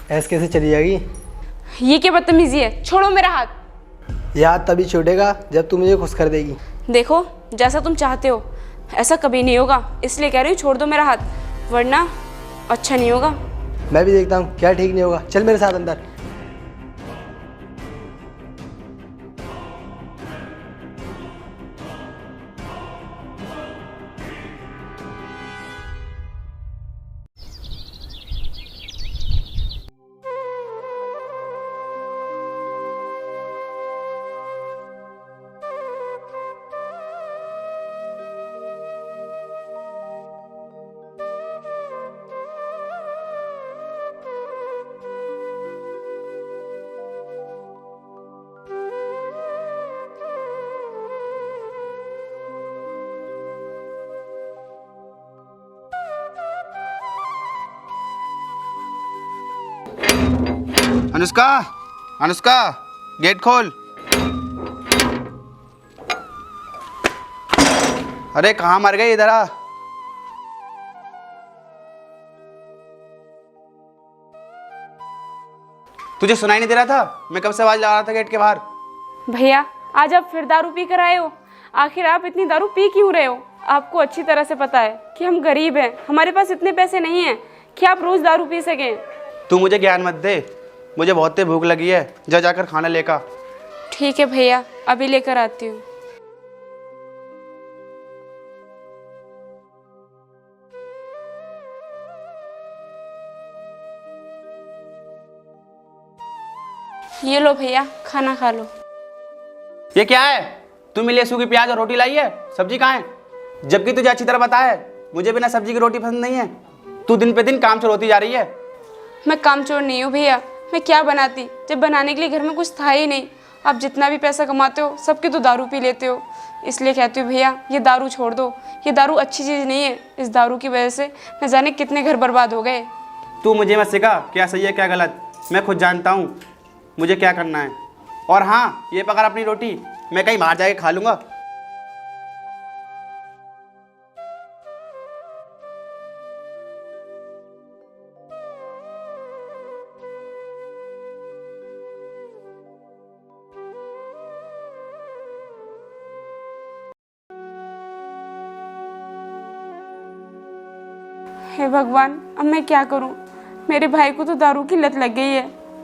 ऐसे कैसे चली जाएगी? ये क्या बदतमीजी है, छोड़ो मेरा हाथ। याद तभी छूटेगा जब तू मुझे खुश कर देगी। देखो जैसा तुम चाहते हो ऐसा कभी नहीं होगा, इसलिए कह रही हूँ छोड़ दो मेरा हाथ, वरना अच्छा नहीं होगा। मैं भी देखता हूँ क्या ठीक नहीं होगा। चल मेरे साथ अंदर। अनुष्का, अनुष्का, गेट खोल। अरे कहाँ मर गई, इधर आ। तुझे सुनाई नहीं दे रहा था? मैं कब से आवाज लगा रहा था गेट के बाहर। भैया आज आप फिर दारू पी कर आए हो। आखिर आप इतनी दारू पी क्यों रहे हो? आपको अच्छी तरह से पता है कि हम गरीब हैं, हमारे पास इतने पैसे नहीं हैं कि आप रोज दारू पी सकें। तू मुझे ज्ञान मत दे, मुझे बहुत तेज भूख लगी है। जा जाकर खाना लेकर। ठीक है भैया, अभी लेकर आती हूँ। ये लो भैया, खाना खा लो। ये क्या है? तू मेरे लिए सूखी प्याज और रोटी लाई है, सब्जी कहाँ है? जबकि तुझे अच्छी तरह पता है मुझे बिना सब्जी की रोटी पसंद नहीं है। तू दिन पे दिन काम चोर होती जा रही है। मैं कामचोर नहीं हूँ भैया, मैं क्या बनाती जब बनाने के लिए घर में कुछ था ही नहीं। आप जितना भी पैसा कमाते हो सबकी तो दारू पी लेते हो, इसलिए कहती हूँ भैया ये दारू छोड़ दो। ये दारू अच्छी चीज़ नहीं है, इस दारू की वजह से न जाने कितने घर बर्बाद हो गए। तू मुझे मत सिखा क्या सही है क्या गलत, मैं खुद जानता हूँ मुझे क्या करना है। और हाँ, ये पकड़ अपनी रोटी, मैं कहीं बाहर जाके खा लूँगा। हे भगवान, अब मैं क्या करूं? मेरे भाई को तो दारू की लत लग गई है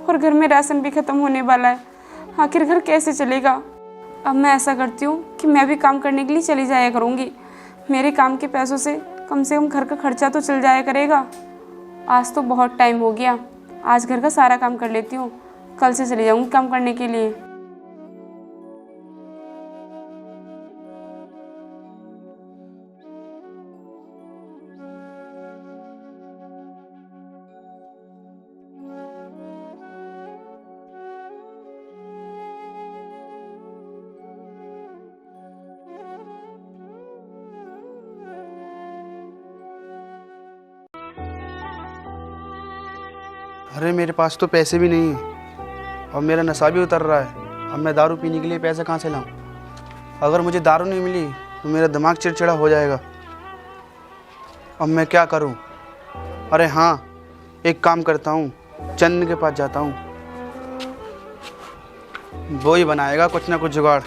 और घर में राशन भी खत्म होने वाला है। आखिर घर कैसे चलेगा? अब मैं ऐसा करती हूँ कि मैं भी काम करने के लिए चली जाया करूँगी। मेरे काम के पैसों से कम घर का खर्चा तो चल जाया करेगा। आज तो बहुत टाइम हो गया, आज घर का सारा काम कर लेती हूँ, कल से चली जाऊँगी काम करने के लिए। अरे मेरे पास तो पैसे भी नहीं है और मेरा नशा भी उतर रहा है। अब मैं दारू पीने के लिए पैसे कहाँ से लाऊं? अगर मुझे दारू नहीं मिली तो मेरा दिमाग चिड़चिड़ा हो जाएगा। अब मैं क्या करूं? अरे हाँ, एक काम करता हूँ, चंद के पास जाता हूँ, वो ही बनाएगा कुछ ना कुछ जुगाड़।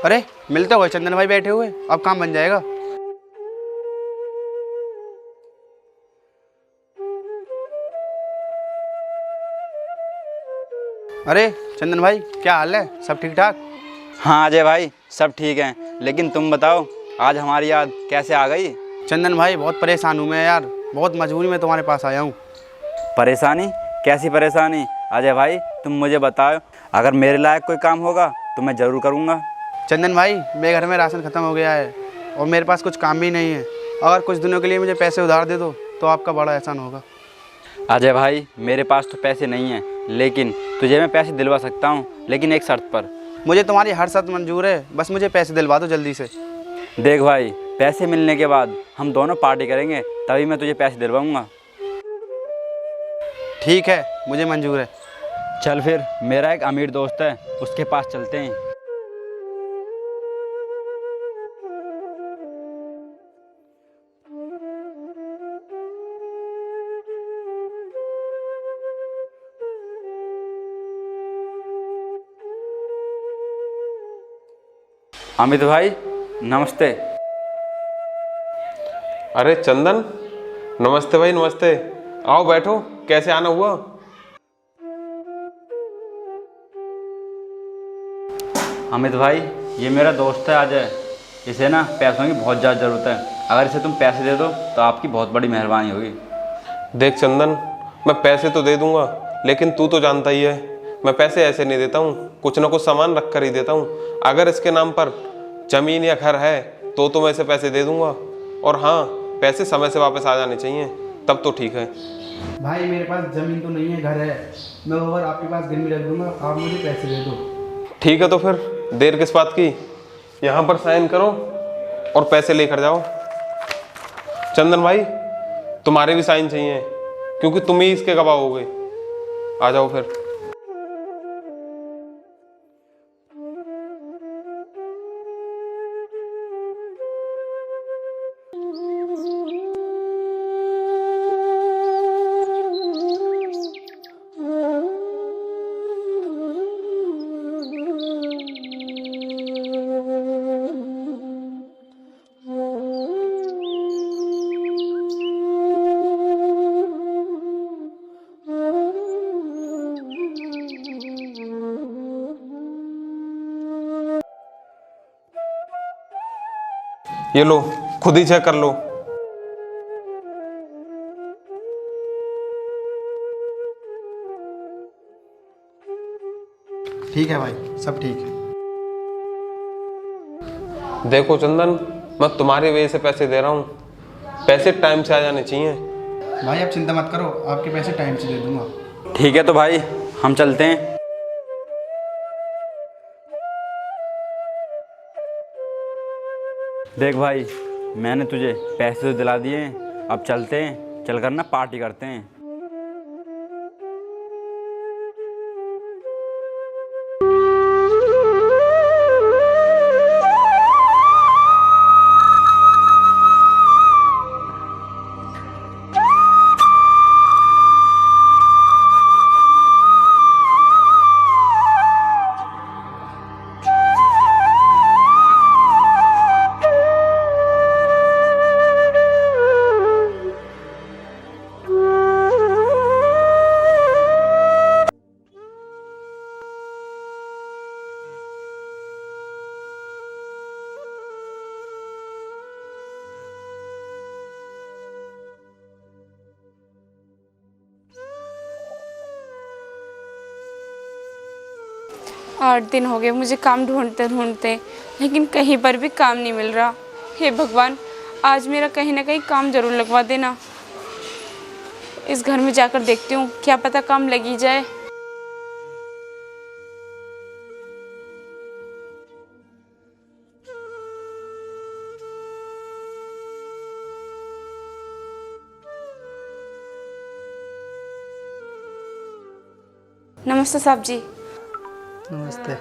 अरे मिलते हुए चंदन भाई बैठे हुए, अब काम बन जाएगा। अरे चंदन भाई, क्या हाल है? सब ठीक ठाक? हाँ अजय भाई, सब ठीक है। लेकिन तुम बताओ, आज हमारी याद कैसे आ गई? चंदन भाई, बहुत परेशान हूँ मैं यार, बहुत मजबूरी में तुम्हारे पास आया हूँ। परेशानी? कैसी परेशानी? अजय भाई तुम मुझे बताओ, अगर मेरे लायक कोई काम होगा तो मैं ज़रूर करूँगा। चंदन भाई, मेरे घर में राशन ख़त्म हो गया है और मेरे पास कुछ काम भी नहीं है। अगर कुछ दिनों के लिए मुझे पैसे उधार दे दो तो आपका बड़ा एहसान होगा। अजय भाई, मेरे पास तो पैसे नहीं हैं, लेकिन तुझे मैं पैसे दिलवा सकता हूँ, लेकिन एक शर्त पर। मुझे तुम्हारी हर शर्त मंजूर है, बस मुझे पैसे दिलवा दो जल्दी से। देख भाई, पैसे मिलने के बाद हम दोनों पार्टी करेंगे, तभी मैं तुझे पैसे दिलवाऊँगा। ठीक है, मुझे मंजूर है। चल फिर, मेरा एक अमीर दोस्त है, उसके पास चलते हैं। अमित भाई नमस्ते। अरे चंदन, नमस्ते भाई, नमस्ते। आओ बैठो, कैसे आना हुआ? अमित भाई, ये मेरा दोस्त है अजय, इसे ना पैसों की बहुत ज़्यादा ज़रूरत है। अगर इसे तुम पैसे दे दो तो आपकी बहुत बड़ी मेहरबानी होगी। देख चंदन, मैं पैसे तो दे दूंगा, लेकिन तू तो जानता ही है मैं पैसे ऐसे नहीं देता हूँ, कुछ ना कुछ सामान रख कर ही देता हूँ। अगर इसके नाम पर ज़मीन या घर है तो मैं इसे पैसे दे दूंगा, और हाँ, पैसे समय से वापस आ जाने चाहिए, तब तो ठीक है। भाई मेरे पास ज़मीन तो नहीं है, घर है, मैं ओवर आपके पास गिरवी रख दूंगा, आप मुझे पैसे दे दो। ठीक है, तो फिर देर किस बात की, यहाँ पर साइन करो और पैसे लेकर जाओ। चंदन भाई, तुम्हारे भी साइन चाहिए, क्योंकि तुम ही इसके गवाह होगे। आ जाओ फिर। ये लो, खुद ही चेक कर लो। ठीक है भाई, सब ठीक है। देखो चंदन, मैं तुम्हारी वजह से पैसे दे रहा हूँ, पैसे टाइम से आ जाने चाहिए। भाई आप चिंता मत करो, आपके पैसे टाइम से दे दूंगा। ठीक है तो भाई, हम चलते हैं। देख भाई, मैंने तुझे पैसे तो दिला दिए हैं, अब चलते हैं, चलकर ना पार्टी करते हैं। आठ दिन हो गए मुझे काम ढूंढते ढूंढते, लेकिन कहीं पर भी काम नहीं मिल रहा। हे भगवान, आज मेरा कहीं ना कहीं काम ज़रूर लगवा देना। इस घर में जाकर देखती हूँ, क्या पता काम लगी जाए। नमस्ते साहब जी। नमस्ते।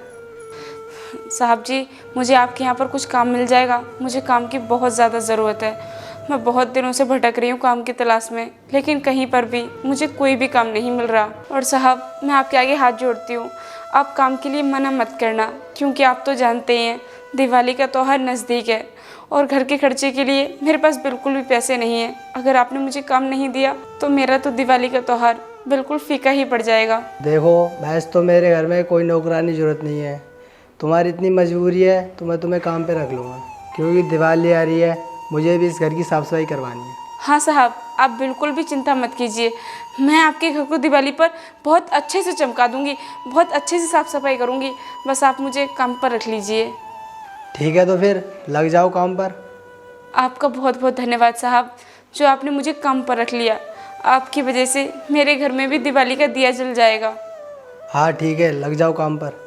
साहब जी, मुझे आपके यहाँ पर कुछ काम मिल जाएगा? मुझे काम की बहुत ज़्यादा ज़रूरत है। मैं बहुत दिनों से भटक रही हूँ काम की तलाश में, लेकिन कहीं पर भी मुझे कोई भी काम नहीं मिल रहा। और साहब, मैं आपके आगे हाथ जोड़ती हूँ, आप काम के लिए मना मत करना, क्योंकि आप तो जानते ही हैं दिवाली का त्यौहार नज़दीक है और घर के खर्चे के लिए मेरे पास बिल्कुल भी पैसे नहीं है। अगर आपने मुझे काम नहीं दिया तो मेरा तो दिवाली का त्यौहार बिल्कुल फीका ही पड़ जाएगा। देखो भैंस, तो मेरे घर में कोई नौकरानी ज़रूरत नहीं है। तुम्हारी इतनी मजबूरी है तो मैं तुम्हें काम पे रख लूँगा, क्योंकि दिवाली आ रही है, मुझे भी इस घर की साफ़ सफाई करवानी है। हाँ साहब, आप बिल्कुल भी चिंता मत कीजिए। मैं आपके घर को दिवाली पर बहुत अच्छे से चमका दूंगी, बहुत अच्छे से साफ़ सफाई करूंगी। बस आप मुझे काम पर रख लीजिए। ठीक है, तो फिर लग जाओ काम पर। आपका बहुत बहुत धन्यवाद साहब, जो आपने मुझे काम पर रख लिया। आपकी वजह से मेरे घर में भी दिवाली का दिया जल जाएगा। हाँ ठीक है, लग जाओ काम पर।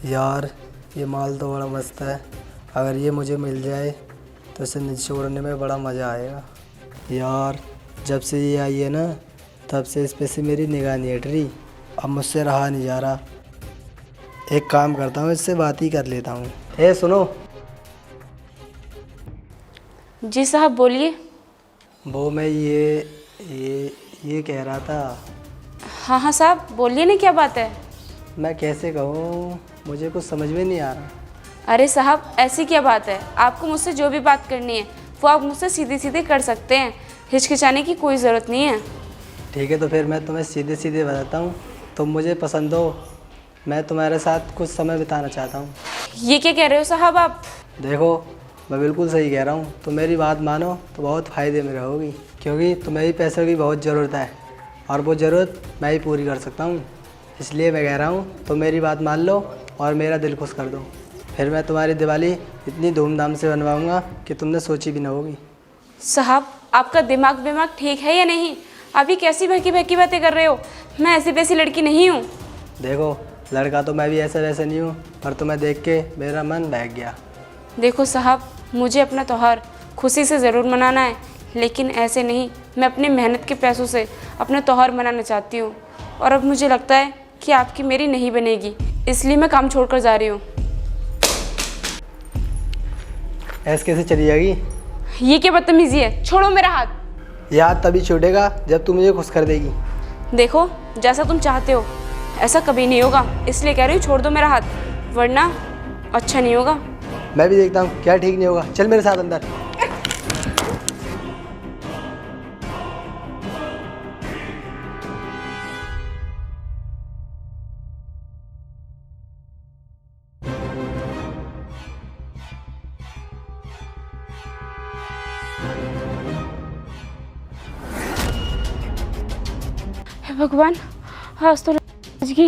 यार, ये माल तो बड़ा मस्त है। अगर ये मुझे मिल जाए तो इसे निचोड़ने में बड़ा मज़ा आएगा। यार, जब से ये आई है ना, तब से इस पे से मेरी निगाह नहीं हट रही। अब मुझसे रहा नहीं जा रहा। एक काम करता हूँ, इससे बात ही कर लेता हूँ। ए सुनो। जी साहब बोलिए। वो मैं ये कह रहा था। हाँ हाँ साहब बोलिए ना, क्या बात है। मैं कैसे कहूँ, मुझे कुछ समझ में नहीं आ रहा। अरे साहब ऐसी क्या बात है, आपको मुझसे जो भी बात करनी है वो आप मुझसे सीधे सीधे कर सकते हैं, हिचकिचाने की कोई ज़रूरत नहीं है। ठीक है, तो फिर मैं तुम्हें सीधे सीधे बताता हूँ। तुम मुझे पसंद हो, मैं तुम्हारे साथ कुछ समय बिताना चाहता हूँ। ये क्या कह रहे हो साहब आप। देखो, मैं बिल्कुल सही कह रहा हूँ। तुम मेरी बात मानो तो बहुत फ़ायदे में रहोगी, क्योंकि तुम्हें भी पैसों की बहुत ज़रूरत है और वो ज़रूरत मैं ही पूरी कर सकता हूँ। इसलिए मैं कह रहा हूँ, तुम मेरी बात मान लो और मेरा दिल खुश कर दो। फिर मैं तुम्हारी दिवाली इतनी धूमधाम से बनवाऊँगा कि तुमने सोची भी ना होगी। साहब आपका दिमाग ठीक है या नहीं। अभी कैसी बहकी बहकी बातें कर रहे हो। मैं ऐसी वैसी लड़की नहीं हूँ। देखो, लड़का तो मैं भी ऐसा वैसे नहीं हूँ, पर तुम्हें देख के मेरा मन बहक गया। देखो साहब, मुझे अपना त्यौहार खुशी से ज़रूर मनाना है, लेकिन ऐसे नहीं। मैं अपनी मेहनत के पैसों से अपना त्यौहार मनाना चाहती हूँ और अब मुझे लगता है कि आपकी मेरी नहीं बनेगी, इसलिए मैं काम छोड़कर जा रही हूँ। ऐसे कैसे चली जाएगी? ये क्या बदतमीजी है, छोड़ो मेरा हाथ। याद तभी छूटेगा जब तुम मुझे खुश कर देगी। देखो, जैसा तुम चाहते हो ऐसा कभी नहीं होगा, इसलिए कह रही हूँ छोड़ दो मेरा हाथ, वरना अच्छा नहीं होगा। मैं भी देखता हूँ क्या ठीक नहीं होगा। चल मेरे साथ अंदर। हे भगवान, आज तो राजगी।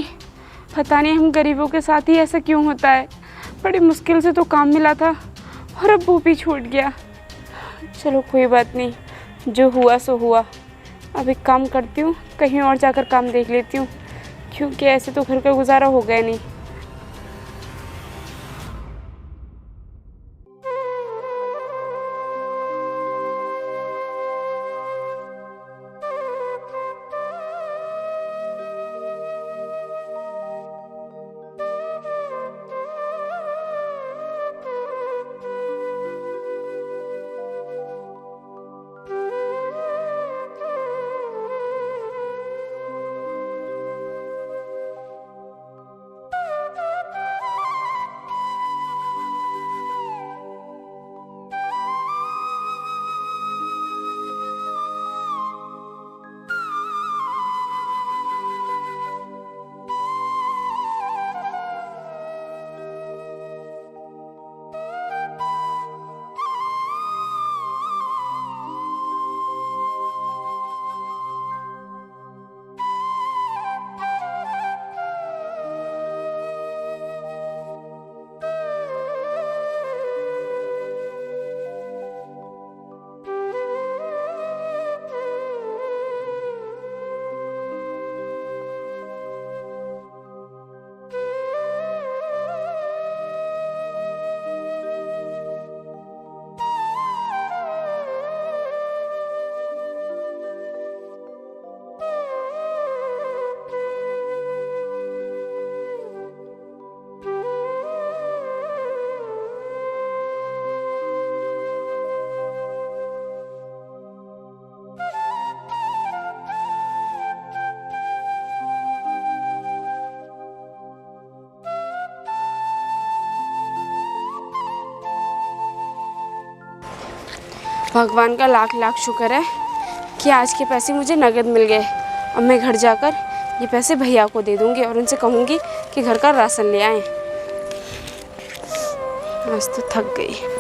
पता नहीं हम गरीबों के साथ ही ऐसा क्यों होता है। बड़ी मुश्किल से तो काम मिला था और अब वो भी छूट गया। चलो कोई बात नहीं, जो हुआ सो हुआ। अब एक काम करती हूँ, कहीं और जाकर काम देख लेती हूँ, क्योंकि ऐसे तो घर का गुजारा हो गया नहीं। भगवान का लाख लाख शुक्र है कि आज के पैसे मुझे नगद मिल गए। अब मैं घर जाकर ये पैसे भैया को दे दूँगी और उनसे कहूँगी कि घर का राशन ले आएं। आज तो थक गई।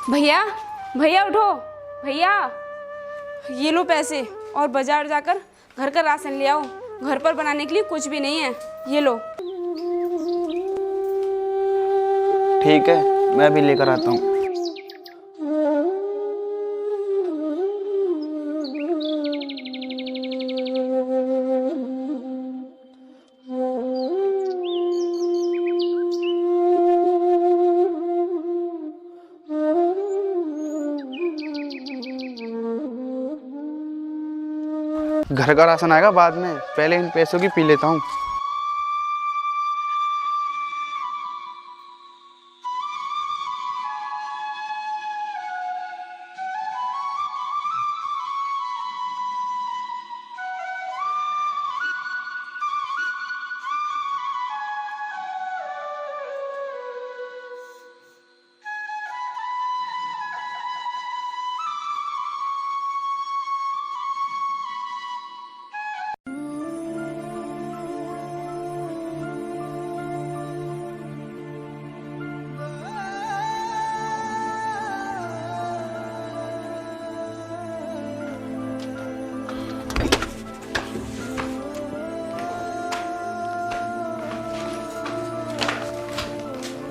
भैया भैया उठो भैया, ये लो पैसे और बाजार जाकर घर का राशन ले आओ। घर पर बनाने के लिए कुछ भी नहीं है, ये लो। ठीक है, मैं भी लेकर आता हूँ। घर का राशन आएगा बाद में, पहले इन पैसों की पी लेता हूँ।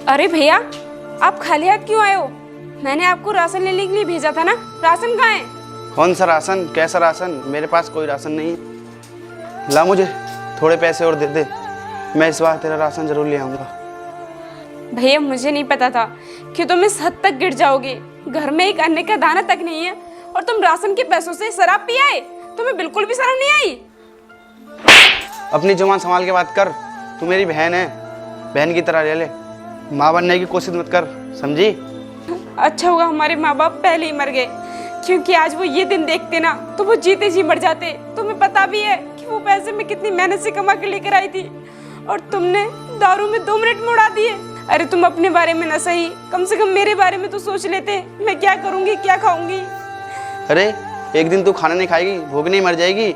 अरे भैया, आप खाली हाथ क्यों आए हो? मैंने आपको राशन लेने के लिए भेजा था ना, राशन कहाँ है? कौन सा राशन, कैसा राशन? मेरे पास कोई राशन नहीं है। ला मुझे थोड़े पैसे और दे दे, मैं इस बार तेरा राशन जरूर ले आऊँगा। भैया मुझे नहीं पता था कि तुम इस हद तक गिर जाओगे। घर में एक अन्न का दाना तक नहीं है और तुम राशन के पैसों से शराब पी आए। तुम्हें बिल्कुल भी शर्म नहीं आई? अपनी जुबान संभाल के बात कर, तू मेरी बहन है, बहन की तरह रह ले, माँ बनने की कोशिश मत कर, समझी? अच्छा हुआ हमारे माँ बाप पहले ही मर गए, क्योंकि आज वो ये दिन देखते ना तो वो जीते जी मर जाते। तुम्हें पता भी है कि वो पैसे मैं कितनी मेहनत से कमा के लेकर आई थी और तुमने दारू में 2 मिनट में उड़ा दिए। अरे तुम अपने बारे में ना सही, कम से कम मेरे बारे में तो सोच लेते। मैं क्या करूँगी, क्या खाऊंगी? अरे एक दिन तू खाना नहीं खाएगी, भूख नहीं मर जाएगी।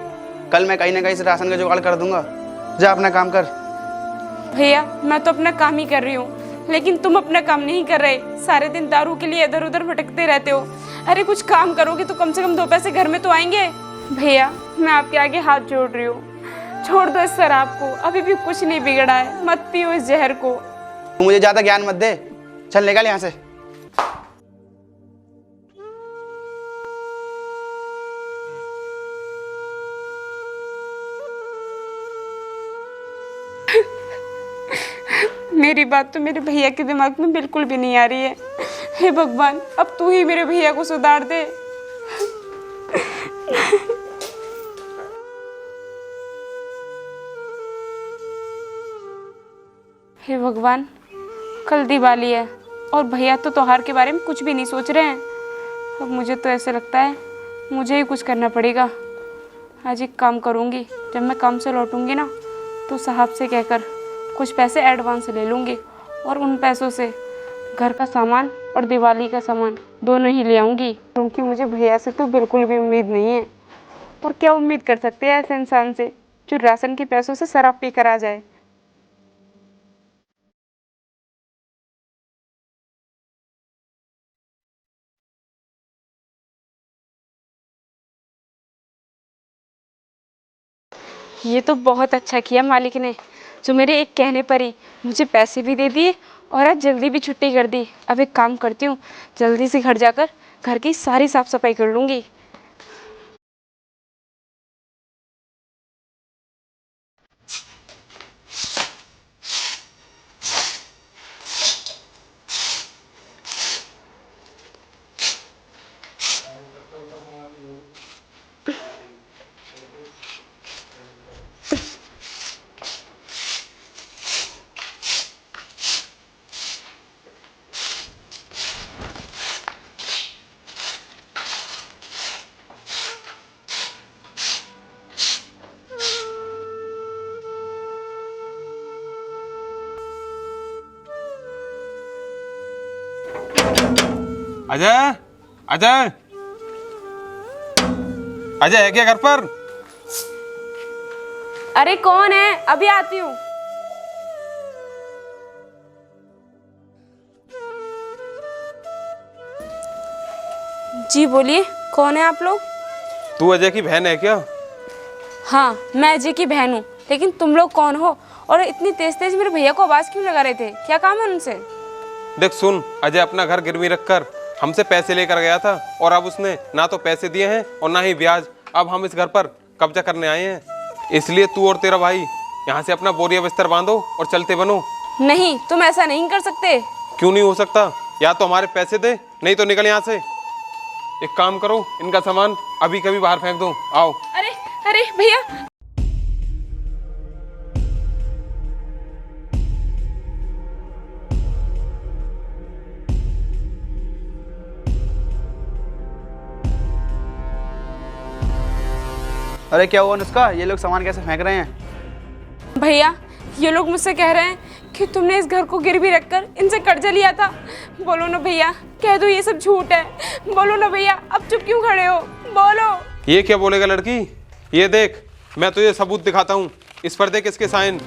कल मैं कहीं ना कहीं से राशन का जुगाड़ कर दूंगा, जा अपना काम कर। भैया मैं तो अपना काम ही कर रही हूँ, लेकिन तुम अपना काम नहीं कर रहे। सारे दिन दारू के लिए इधर उधर भटकते रहते हो। अरे कुछ काम करोगे तो कम से कम 2 पैसे घर में तो आएंगे। भैया मैं आपके आगे हाथ जोड़ रही हूँ, छोड़ दो इस शराब को, अभी भी कुछ नहीं बिगड़ा है। मत पियो इस जहर को। तू मुझे ज्यादा ज्ञान मत दे, चल निकल यहाँ से। मेरी बात तो मेरे भैया के दिमाग में बिल्कुल भी नहीं आ रही है। हे भगवान, अब तू ही मेरे भैया को सुधार दे। हे भगवान, कल दिवाली है और भैया तो त्योहार के बारे में कुछ भी नहीं सोच रहे हैं। अब मुझे तो ऐसे लगता है मुझे ही कुछ करना पड़ेगा। आज एक काम करूँगी, जब मैं काम से लौटूंगी ना तो साहब से कहकर कुछ पैसे एडवांस ले लूँगी और उन पैसों से घर का सामान और दिवाली का सामान दोनों ही ले आऊँगी, क्योंकि मुझे भैया से तो बिल्कुल भी उम्मीद नहीं है। और क्या उम्मीद कर सकते हैं ऐसे इंसान से जो राशन के पैसों से शराब पी कर आ जाए। ये तो बहुत अच्छा किया मालिक ने, जो मेरे एक कहने पर ही मुझे पैसे भी दे दिए और आज जल्दी भी छुट्टी कर दी। अब एक काम करती हूँ, जल्दी से घर जाकर घर की सारी साफ सफाई कर लूँगी। अजय, अजय, अजय है क्या घर पर? अरे कौन है? अभी आती हूँ। जी बोलिए, कौन है आप लोग? तू अजय की बहन है क्या? हाँ, मैं अजय की बहन हूँ, लेकिन तुम लोग कौन हो और इतनी तेज तेज मेरे भैया को आवाज़ क्यों लगा रहे थे? क्या काम है उनसे? देख सुन, अजय अपना घर गिरवी रखकर हमसे पैसे लेकर गया था और अब उसने ना तो पैसे दिए हैं और ना ही ब्याज। अब हम इस घर पर कब्जा करने आए हैं, इसलिए तू और तेरा भाई यहाँ से अपना बोरिया बिस्तर बांधो और चलते बनो। नहीं, तुम ऐसा नहीं कर सकते। क्यों नहीं हो सकता? या तो हमारे पैसे दे, नहीं तो निकल यहाँ से। एक काम करो, इनका सामान अभी कभी बाहर फेंक दो। आओ। अरे अरे भैया, अरे क्या हुआ अनुष्का, ये लोग सामान कैसे फेंक रहे हैं? भैया ये लोग मुझसे कह रहे हैं कि तुमने इस घर को गिरवी रखकर इनसे कर्जा लिया था। बोलो ना भैया, कह दो ये सब झूठ है। बोलो ना भैया, अब चुप क्यों खड़े हो? बोलो। ये क्या बोलेगा लड़की? ये देख, मैं तुझे सबूत दिखाता हूँ। इस पर देख इसके साइन।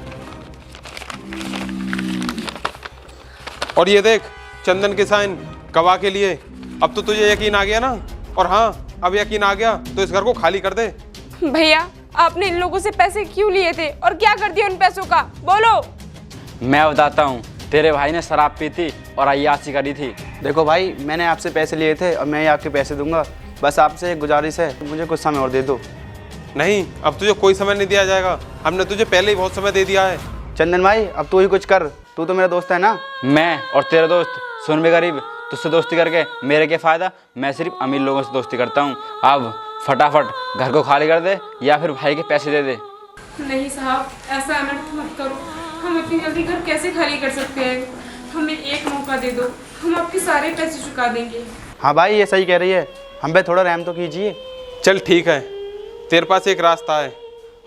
और ये देख चंदन के साइन गवाह के लिए। अब तो तुझे यकीन आ गया ना? और हाँ, अब यकीन आ गया तो इस घर को खाली कर दे। भैया आपने इन लोगों से पैसे क्यों लिए थे और क्या कर दिया उन पैसों का? बोलो। मैं बताता हूँ, तेरे भाई ने शराब पी थी और अय्याशी करी थी। देखो भाई, मैंने आपसे पैसे लिए थे और मैं ही आपके पैसे दूंगा। बस आपसे एक गुजारिश है, मुझे कुछ समय और दे दो। नहीं, अब तुझे कोई समय नहीं दिया जाएगा। हमने तुझे पहले ही बहुत समय दे दिया है। चंदन भाई, अब तू ही कुछ कर, तू तो मेरा दोस्त है ना। मैं और तेरा दोस्त सुन भी गरीब, तुझसे दोस्ती करके मेरे क्या फ़ायदा? मैं सिर्फ अमीर लोगों से दोस्ती करता हूँ। अब फटाफट घर को खाली कर दे या फिर भाई के पैसे दे दे। नहीं साहब, ऐसा अनर्थ मत करो। हम इतनी जल्दी घर कैसे खाली कर सकते हैं? हमें एक मौका दे दो, हम आपके सारे पैसे चुका देंगे। हाँ भाई, ये सही कह रही है, हम पे थोड़ा रहम तो कीजिए। चल ठीक है, तेरे पास एक रास्ता है।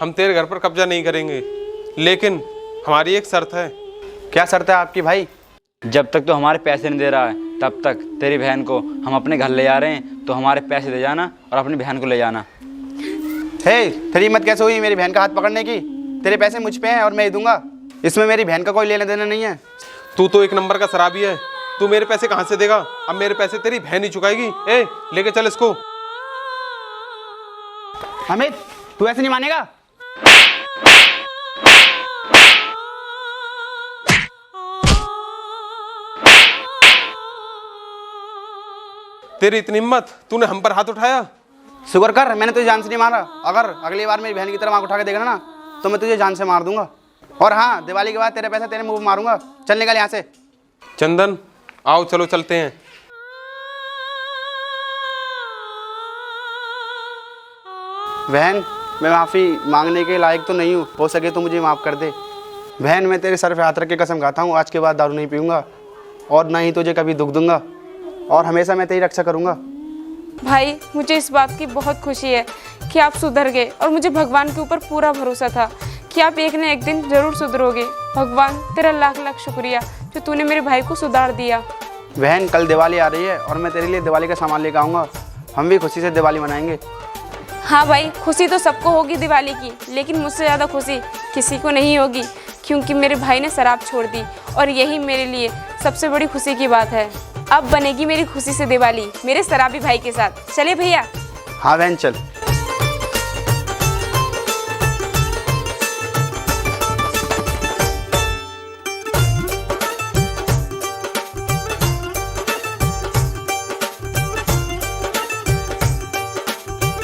हम तेरे घर पर कब्जा नहीं करेंगे, लेकिन हमारी एक शर्त है। क्या शर्त है आपकी भाई? जब तक तो हमारे पैसे नहीं दे रहा है, तब तक तेरी बहन को हम अपने घर ले जा रहे हैं, तो हमारे पैसे दे जाना और अपनी बहन को ले जाना। हे, तेरी हिम्मत कैसे हुई मेरी बहन का हाथ पकड़ने की? तेरे पैसे मुझ पे हैं और मैं ही दूंगा। इसमें मेरी बहन का कोई लेना देना नहीं है। तू तो एक नंबर का शराबी है। तू मेरे पैसे कहाँ से देगा? अब मेरे पैसे तेरी बहन ही चुकाएगी। ए, लेके चल इसको। अमित, तू ऐसे नहीं मानेगा। तेरी इतनी हिम्मत, तूने हम पर हाथ उठाया? शुक्र कर मैंने तुझे जान से नहीं मारा। अगर अगली बार मेरी बहन की तरफ आंख उठा के देखना ना, तो मैं तुझे जान से मार दूंगा। और हाँ, दिवाली के बाद तेरे पैसे तेरे मुंह में मारूंगा। चल निकल यहाँ से। चंदन, आओ चलो चलते हैं। बहन, मैं माफ़ी मांगने के लायक तो नहीं हूँ, हो सके तो मुझे माफ़ कर दे। बहन, मैं तेरे सर पे हाथ रख के कसम खाता हूँ, आज के बाद दारू नहीं पीऊँगा और ना ही तुझे कभी दुख दूंगा, और हमेशा मैं तेरी रक्षा करूँगा। भाई मुझे इस बात की बहुत खुशी है कि आप सुधर गए, और मुझे भगवान के ऊपर पूरा भरोसा था कि आप एक न एक दिन ज़रूर सुधरोगे। भगवान तेरा लाख लाख शुक्रिया जो तूने मेरे भाई को सुधार दिया। बहन, कल दिवाली आ रही है और मैं तेरे लिए दिवाली का सामान लेकर आऊँगा। हम भी खुशी से दिवाली मनाएंगे। हाँ भाई, खुशी तो सबको होगी दिवाली की, लेकिन मुझसे ज़्यादा खुशी किसी को नहीं होगी, क्योंकि मेरे भाई ने शराब छोड़ दी, और यही मेरे लिए सबसे बड़ी खुशी की बात है। अब बनेगी मेरी खुशी से दिवाली मेरे शराबी भाई के साथ। चले भैया। हाँ बहन, चल।